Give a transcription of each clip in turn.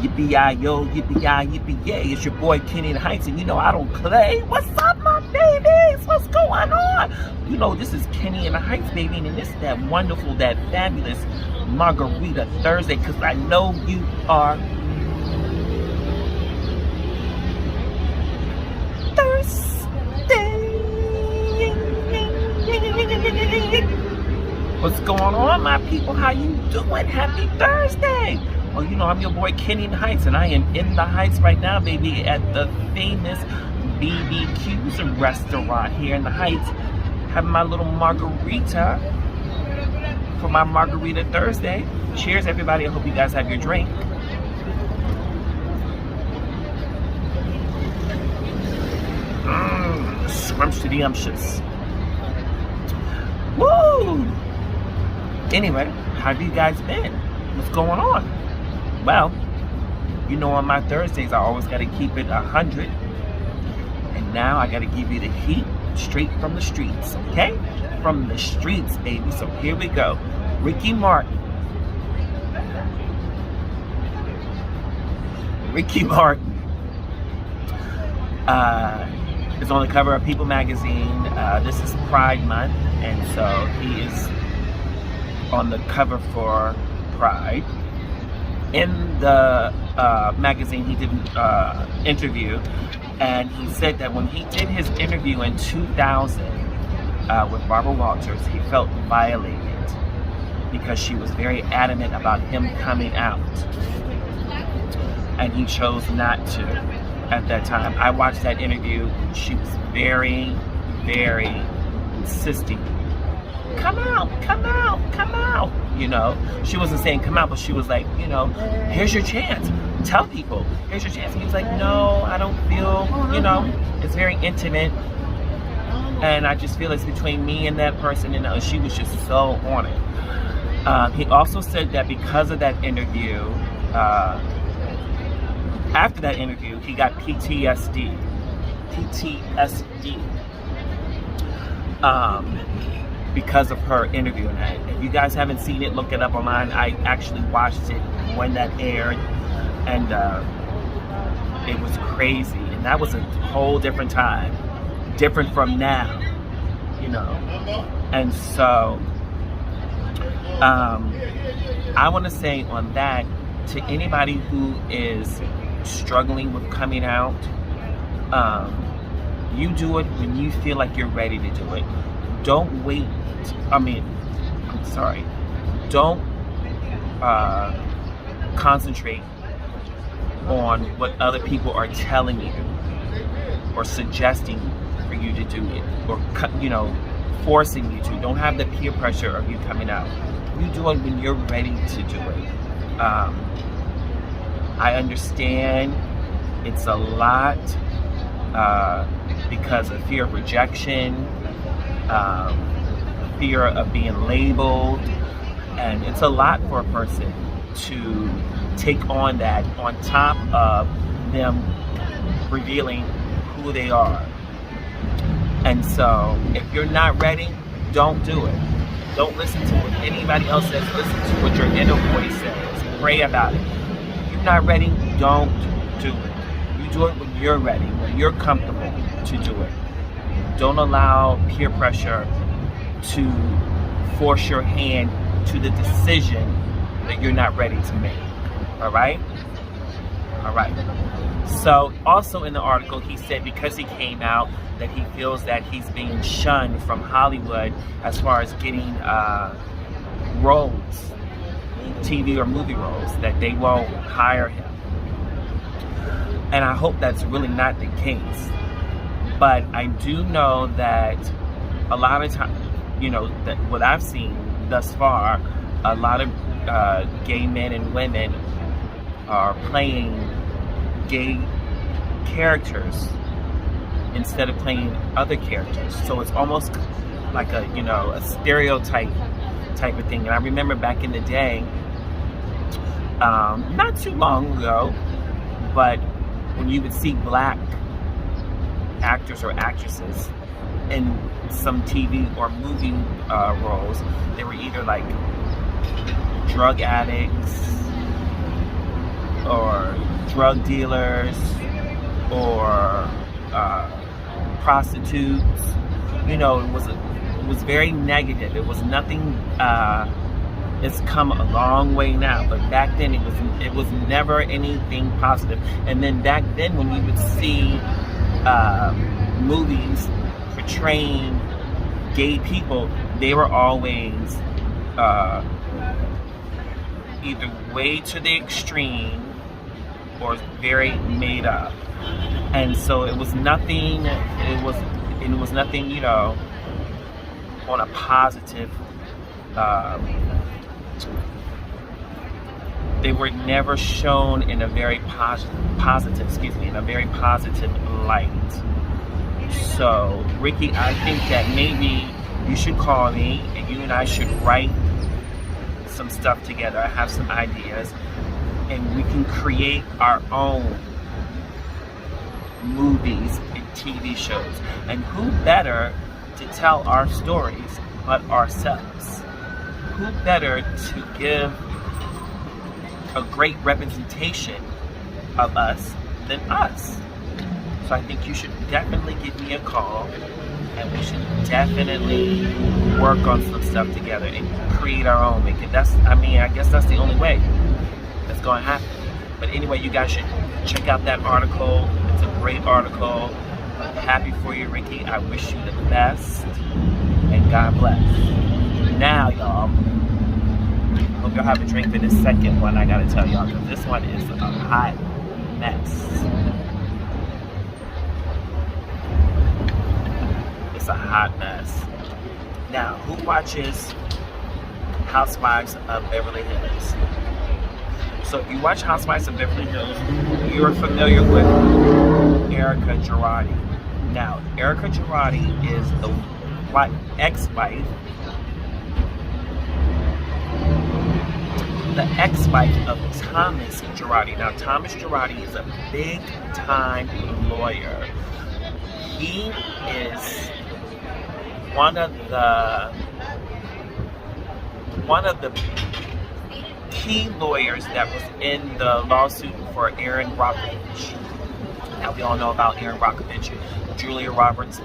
Yippee-yi-yo, yippee-yi, yippee-yay. It's your boy Kenny in the Heights, and you know I don't play. What's up, my babies? What's going on? You know, this is Kenny in the Heights, baby, and it's that wonderful, that fabulous Margarita Thursday, because I know you are thirsty. What's going on, my people? How you doing? Happy Thursday. Well, you know, I'm your boy Kenny in the Heights, and I am in the Heights right now, baby, at the famous BBQ's restaurant here in the Heights, having my little margarita for my Margarita Thursday. Cheers, everybody. I hope you guys have your drink. Scrumptious. Woo! Anyway, how have you guys been? What's going on? Well, you know, on my Thursdays, I always got to keep it 100. And now I got to give you the heat straight from the streets, okay? From the streets, baby. So here we go. Ricky Martin is on the cover of People magazine. This is Pride Month, and so he is on the cover for Pride. In the magazine, he did an interview, and he said that when he did his interview in 2000 with Barbara Walters, he felt violated because she was very adamant about him coming out, and he chose not to at that time. I watched that interview. She was very, very insisting. Come out, come out, come out. You know, she wasn't saying come out, but she was like, you know, here's your chance. Tell people, here's your chance. And he was like, no, I don't feel, you know, it's very intimate. And I just feel it's between me and that person. And she was just so on it. He also said that because of that interview, after that interview, he got PTSD. Because of her interview. And if you guys haven't seen it, look it up online. I actually watched it when that aired, and it was crazy. And that was a whole different time, different from now, you know. And so I want to say on that, to anybody who is struggling with coming out, you do it when you feel like you're ready to do it. Don't wait. Don't concentrate on what other people are telling you or suggesting for you to do it, or, you know, forcing you to. Don't have the peer pressure of you coming out. You do it when you're ready to do it. I understand it's a lot because of fear of rejection, fear of being labeled, and it's a lot for a person to take on that, on top of them revealing who they are. And so if you're not ready, don't do it. Don't listen to what anybody else says. Listen to what your inner voice says. Pray about it. If you're not ready, don't do it. You do it when you're ready, when you're comfortable to do it. Don't allow peer pressure to force your hand to the decision that you're not ready to make. All right? All right. So also in the article, he said because he came out, that he feels that he's being shunned from Hollywood as far as getting roles, TV or movie roles, that they won't hire him. And I hope that's really not the case. But I do know that a lot of times, you know, that what I've seen thus far, a lot of gay men and women are playing gay characters instead of playing other characters. So it's almost like a, you know, a stereotype type of thing. And I remember back in the day, not too long ago, but when you would see black actors or actresses in some TV or movie roles, they were either like drug addicts, or drug dealers or prostitutes. You know, it was very negative. It was nothing. It's come a long way now, but back then it was never anything positive. And then back then, when you would see movies portraying gay people, they were always either way to the extreme or very made up. And so it was nothing. It was nothing, you know, on a positive. They were never shown in a very positive, in a very positive light. So, Ricky, I think that maybe you should call me and you and I should write some stuff together. I have some ideas, and we can create our own movies and TV shows. And who better to tell our stories but ourselves? Who better to give a great representation of us than us? So I think you should definitely give me a call, and we should definitely work on some stuff together and create our own. I guess that's the only way that's going to happen. But anyway, you guys should check out that article. It's a great article. I'm happy for you, Ricky. I wish you the best, and God bless. Now, y'all, hope y'all have a drink for this second one. I gotta tell y'all, because this one is a hot mess. It's a hot mess. Now, who watches Housewives of Beverly Hills? So if you watch Housewives of Beverly Hills, you're familiar with Erica Girardi. Now, Erica Girardi is the ex-wife of Thomas Girardi. Now, Thomas Girardi is a big-time lawyer. He is one of the key lawyers that was in the lawsuit for Aaron Brockovich. Now, we all know about Aaron Brockovich. Julia Roberts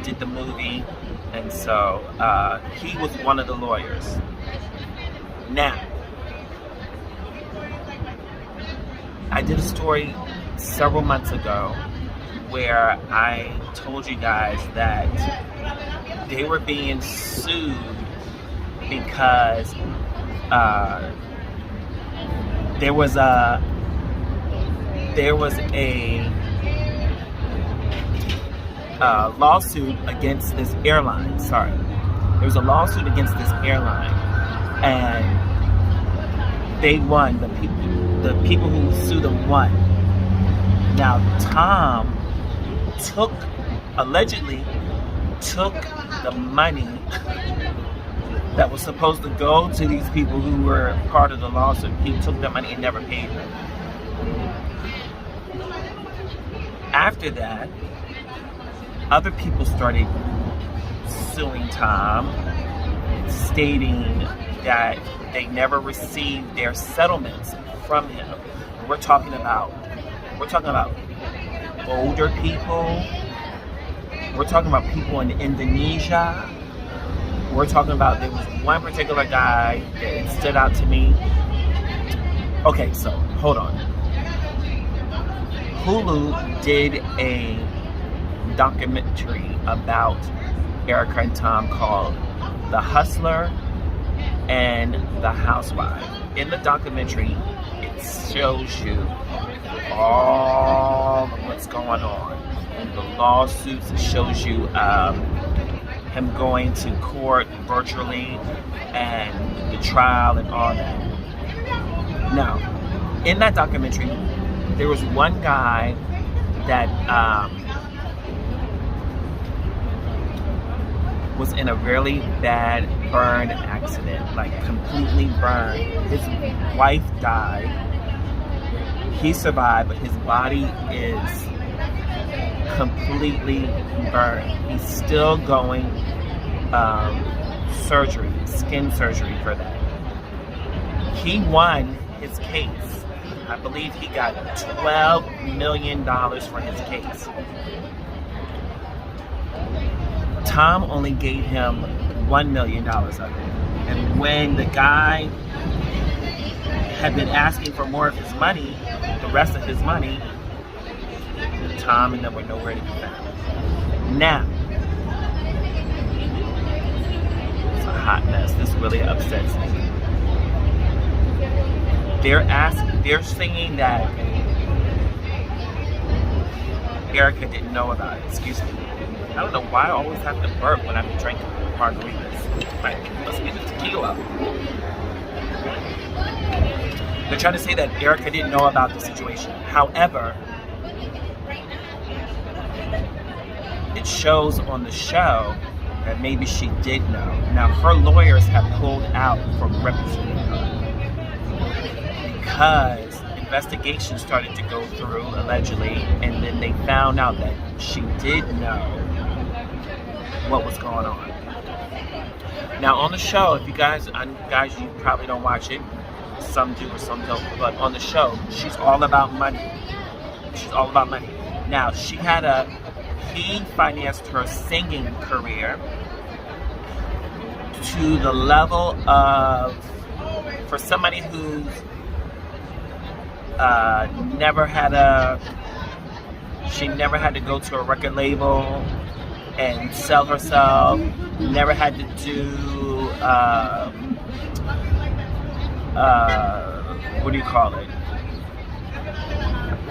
did the movie, and so he was one of the lawyers. Now, I did a story several months ago where I told you guys that they were being sued because there was a lawsuit against this airline. Sorry, there was a lawsuit against this airline, and they won. The people who sued them won. Now, Tom allegedly took the money that was supposed to go to these people who were part of the lawsuit. He took the money and never paid them. After that, other people started suing Tom, stating that they never received their settlements from him. We're talking about older people. We're talking about people in Indonesia. We're talking about, there was one particular guy that stood out to me. Okay, so hold on. Hulu did a documentary about Erica and Tom called The Hustler and The Housewife. In the documentary, it shows you all of what's going on. In the lawsuits, it shows you him going to court virtually and the trial and all that. Now, in that documentary, there was one guy that was in a really bad burn accident, like completely burned. His wife died. He survived, but his body is completely burned. He's still going skin surgery for that. He won his case. I believe he got $12 million for his case. Tom only gave him $1 million of it. And when the guy had been asking for more of his money, the rest of his money, Tom and them were nowhere to be found. Now, it's a hot mess. This really upsets me. They're singing that Erica didn't know about it. Excuse me. I don't know why I always have to burp when I'm drinking margaritas. Like, let's get the tequila. They're trying to say that Erica didn't know about the situation. However, it shows on the show that maybe she did know. Now, her lawyers have pulled out from representing her because investigations started to go through, allegedly, and then they found out that she did know what was going on. Now, on the show, if you guys, you probably don't watch it. Some do or some don't. But on the show, she's all about money. She's all about money. Now, he financed her singing career to the level of, for somebody who's she never had to go to a record label and sell herself, never had to do, what do you call it?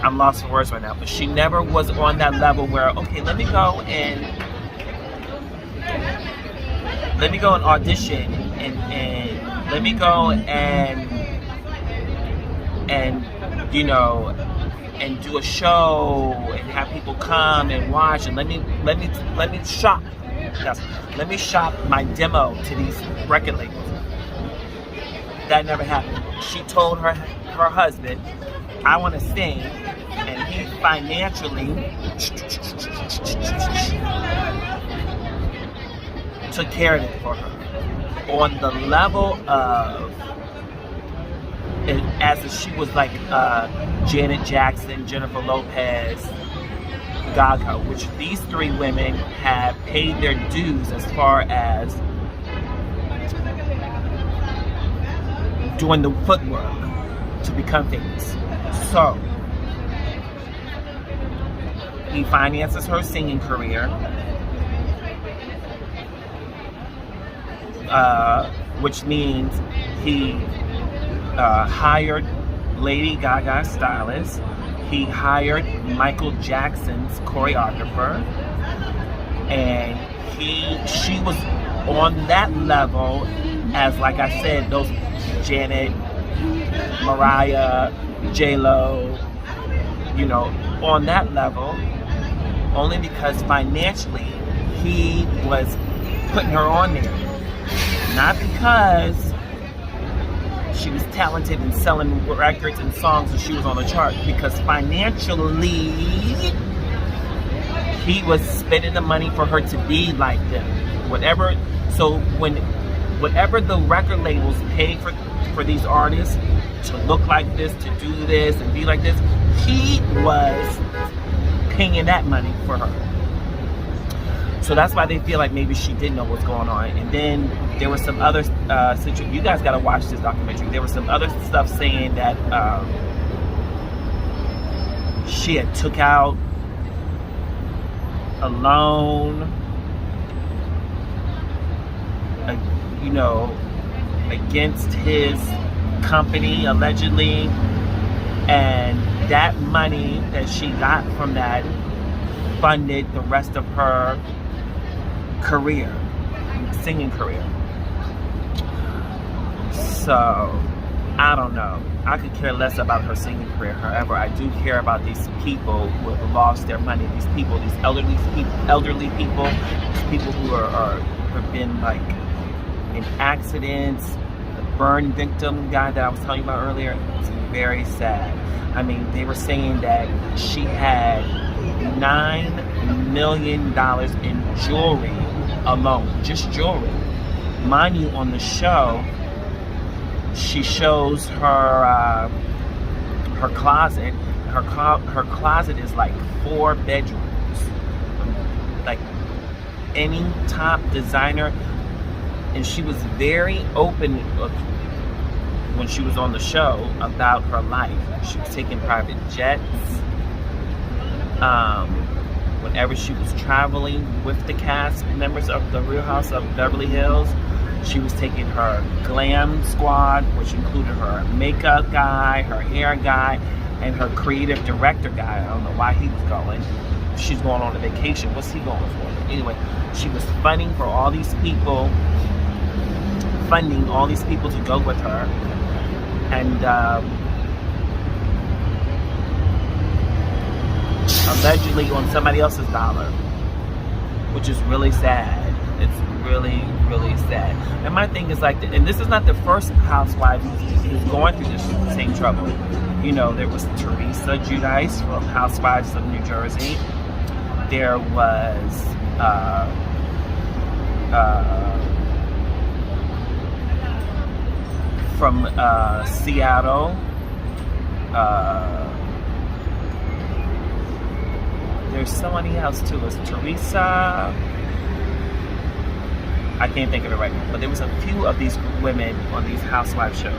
I'm lost for words right now, but she never was on that level where, okay, let me go and audition and let me go and you know, and do a show and have people come and watch and let me shop. Yes, let me shop my demo to these record labels. That never happened. She told her husband, I want to sing, and he financially took care of it for her. On the level of, as if she was like Janet Jackson, Jennifer Lopez, Gaga, which these three women have paid their dues as far as doing the footwork to become famous. So, he finances her singing career, which means he hired Lady Gaga's stylist. He hired Michael Jackson's choreographer, and she was on that level as, like I said, those Janet, Mariah, J-Lo, you know, on that level, only because financially he was putting her on there. Not because she was talented in selling records and songs and she was on the chart, because financially he was spending the money for her to be like them. Whatever the record labels paid for these artists to look like this, to do this and be like this, he was paying that money for her. So that's why they feel like maybe she didn't know what's going on. And then there was some other situation. You guys got to watch this documentary. There was some other stuff saying that she had took out a loan, you know, against his company, allegedly. And that money that she got from that funded the rest of her career, singing career. So, I don't know. I could care less about her singing career. However, I do care about these people who have lost their money. These people, these elderly people, these people who have been like in accidents. The burn victim guy that I was telling you about earlier. It's very sad. I mean, they were saying that she had $9 million in jewelry alone, just jewelry. Mind you, on the show, she shows her her closet. Her closet is like 4 bedrooms, like any top designer. And she was very open when she was on the show about her life. She was taking private jets. Whenever she was traveling with the cast members of the Real House of Beverly Hills, she was taking her glam squad, which included her makeup guy, her hair guy, and her creative director guy. I don't know why he was going. She's going on a vacation. What's he going for? Anyway, she was funding all these people to go with her. And allegedly on somebody else's dollar, which is really sad. It's really, really sad. And my thing is like, and this is not the first housewife who's going through this same trouble. You know, there was Teresa Giudice from Housewives of New Jersey. There was from Seattle, there's somebody else too. It's Teresa. I can't think of it right now, but there was a few of these women on these housewife shows.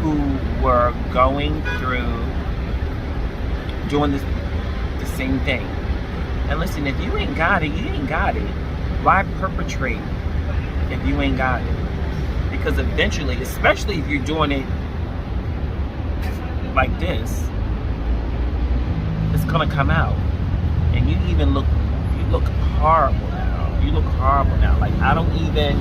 Who were going through doing the same thing. And listen, if you ain't got it, you ain't got it. Why perpetrate if you ain't got it? Because eventually, especially if you're doing it like this, it's gonna come out. And you look horrible now. You look horrible now. Like, I don't even,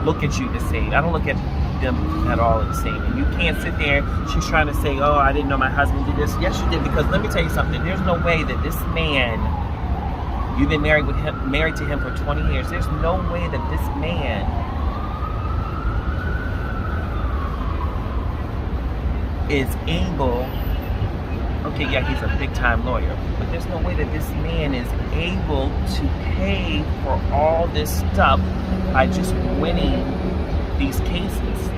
look at you the same. I don't look at them at all the same. And you can't sit there, she's trying to say, oh, I didn't know my husband did this. Yes, you did, because let me tell you something. There's no way that this man, you've been married to him for 20 years. There's no way that this man is able, okay, yeah, he's a big-time lawyer, but there's no way that this man is able to pay for all this stuff by just winning these cases.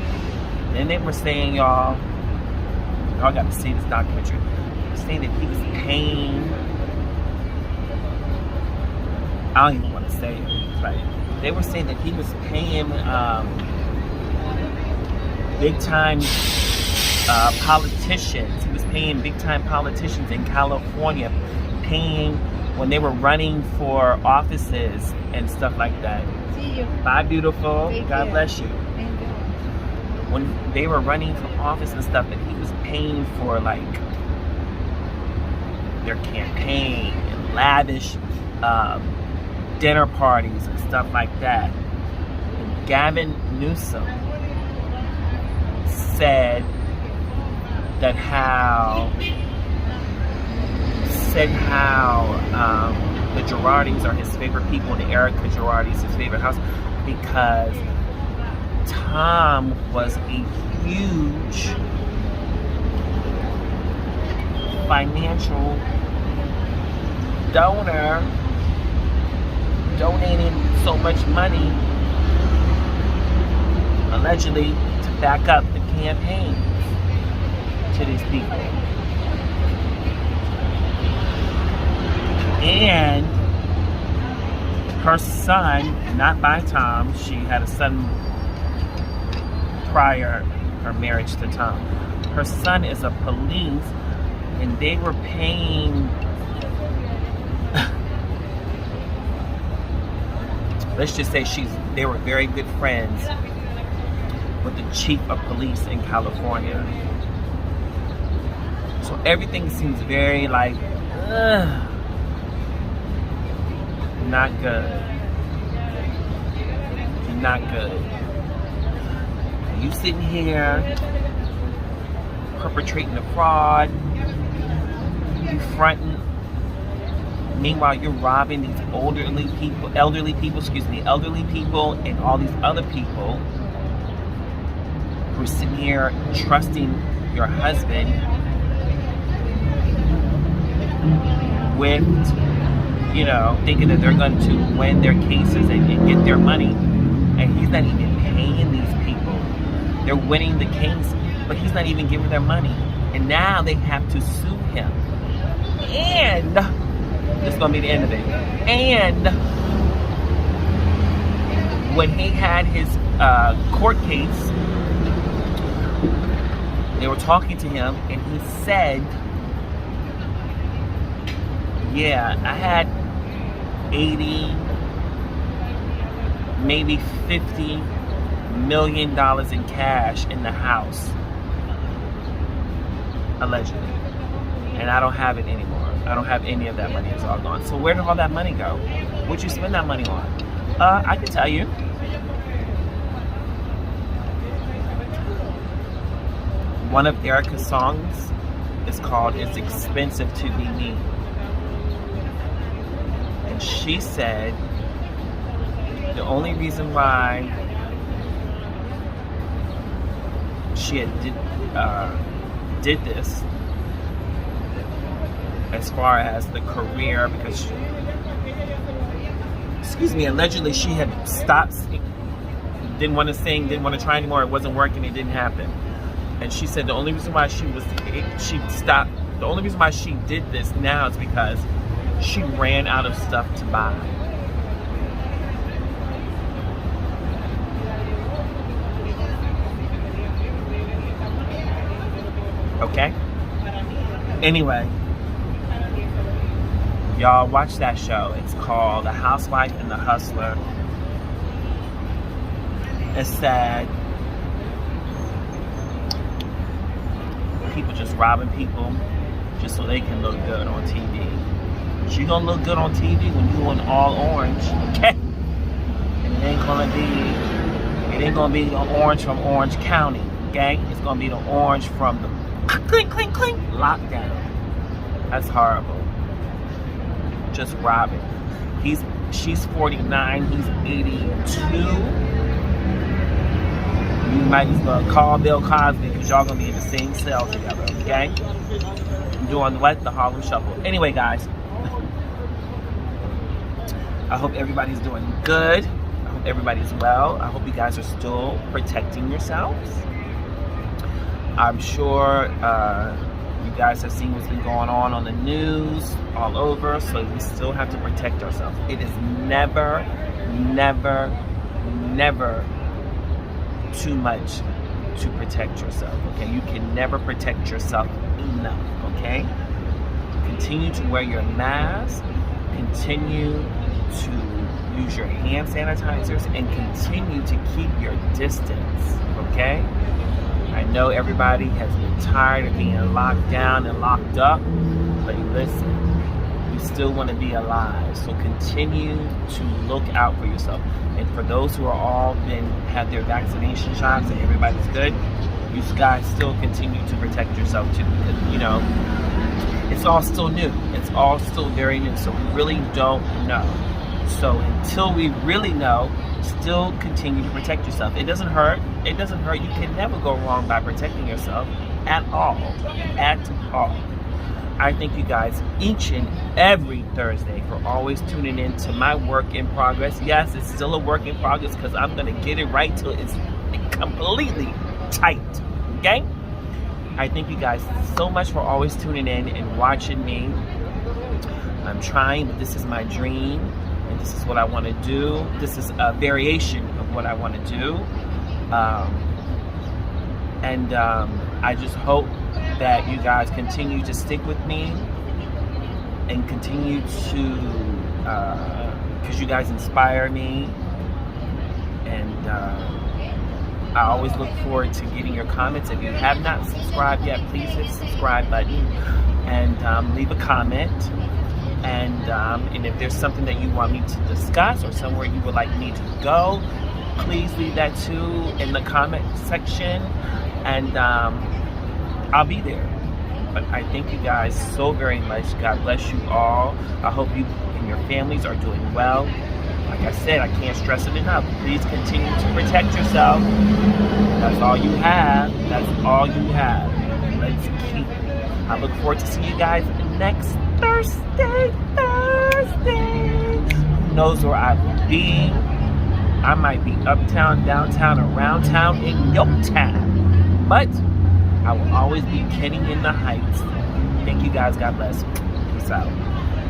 And they were saying, y'all got to see this documentary, saying that he was paying, I don't even want to say it, right? They were saying that he was paying big-time politicians. He was paying big-time politicians in California, paying when they were running for offices and stuff like that. See you. Bye, beautiful. God bless you. Thank you. When they were running for office and stuff, that he was paying for like their campaign and lavish dinner parties and stuff like that. And Gavin Newsom said how the Girardis are his favorite people and Erica Girardi is his favorite house, because Tom was a huge financial donor, donating so much money allegedly to back up the campaign to these people. And her son, not by Tom, she had a son prior her marriage to Tom. Her son is a police, and they were paying let's just say they were very good friends with the chief of police in California. So everything seems very like, not good. Not good. You sitting here perpetrating a fraud, you fronting. Meanwhile, you're robbing these elderly people, and all these other people who are sitting here trusting your husband with, thinking that they're going to win their cases and get their money. And he's not even paying these people. They're winning the case, but he's not even giving their money. And now they have to sue him. And this is going to be the end of it. And when he had his court case, they were talking to him, and he said, yeah, I had 80, maybe $50 million in cash in the house, allegedly. And I don't have it anymore. I don't have any of that money. It's all gone. So where did all that money go? What'd you spend that money on? I can tell you. One of Erica's songs is called It's Expensive to Be Me. And she said the only reason why she did this, as far as the career, because allegedly she had stopped, didn't want to sing, didn't want to try anymore, it wasn't working, it didn't happen. And she said the only reason why she stopped, the only reason why she did this now is because she ran out of stuff to buy. Okay? Anyway, y'all watch that show. It's called The Housewife and the Hustler. It's sad. People just robbing people just so they can look good on TV. But you're gonna look good on TV when you in all orange, okay? And it ain't gonna be the orange from Orange County, okay? It's gonna be the orange from the clink, clink, clink lockdown. That's horrible. Just robbing. She's 49, he's 82. You might as well call Bill Cosby, because y'all gonna be in the same cell together, okay? I'm doing what? The Harlem Shuffle. Anyway, guys, I hope everybody's doing good. I hope everybody's well. I hope you guys are still protecting yourselves. I'm sure you guys have seen what's been going on the news all over, so we still have to protect ourselves. It is never, never, never too much to protect yourself, okay? You can never protect yourself enough, okay? Continue to wear your mask, continue to use your hand sanitizers, and continue to keep your distance, okay? I know everybody has been tired of being locked down and locked up, but listen, you still want to be alive, so continue to look out for yourself. And for those who are all had their vaccination shots and everybody's good, you guys still continue to protect yourself too, because it's all still new. It's all still very new, so we really don't know. So until we really know, still continue to protect yourself. It doesn't hurt. It doesn't hurt. You can never go wrong by protecting yourself at all. At all. I thank you guys each and every Thursday for always tuning in to my work in progress. Yes, it's still a work in progress, because I'm going to get it right till it's completely tight. Okay? I thank you guys so much for always tuning in and watching me. I'm trying, but this is my dream, and this is what I want to do. This is a variation of what I want to do. I just hope that you guys continue to stick with me and continue to, because you guys inspire me, and I always look forward to getting your comments. If you have not subscribed yet, please hit the subscribe button and leave a comment. And if there's something that you want me to discuss or somewhere you would like me to go, please leave that too in the comment section, and I'll be there. But I thank you guys so very much. God bless you all. I hope you and your families are doing well. Like I said, I can't stress it enough. Please continue to protect yourself. That's all you have. That's all you have. Let's keep it. I look forward to seeing you guys next Thursday. knows where I will be. I might be uptown, downtown, around town, in your town. But I will always be Kenny in the Heights. Thank you guys. God bless. Peace out.